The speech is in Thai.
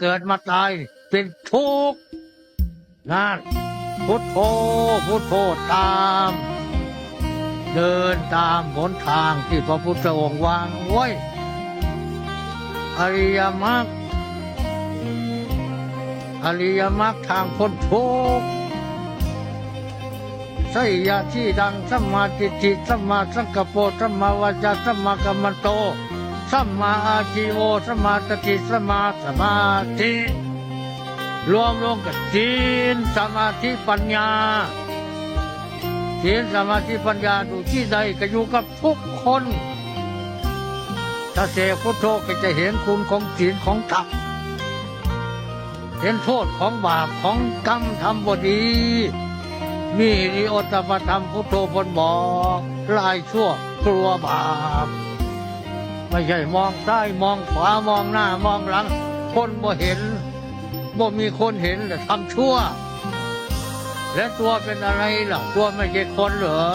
เกิดมาตายเป็นทุกข์นั่นพุทโธพุทโธตาม เดินตามหนทางที่พระพุทธองค์วางไว้อริยมรรคทางพ้นทุกข์ไสยะที่ดังสัมมาทิฏฐิสัมมาสังกัปโปสัมมาวาจาสัมมากัมมันโตสัมมาอาชีโวสัมมาสติสัมมาสมาธิรวมลงกับศีลสมาธิปัญญาศีลสมาธิปัญญาดูที่ใดก็อยู่กับทุกคนถ้าเสกพุทโธก็จะเห็นคุณของศีลของธรรมเห็นโทษของบาปของกรรมทำบ่ดีมีนิโอตปธรรมพุทโธพนบอกลายชั่วกลัวบาปไม่ใช่มองซ้ายมองขวามองหน้ามองหลังคนบ่เห็นบ่มีคนเห็นแต่ทำชั่วและตัวเป็นอะไรล่ะตัวไม่ใช่คนเหรอ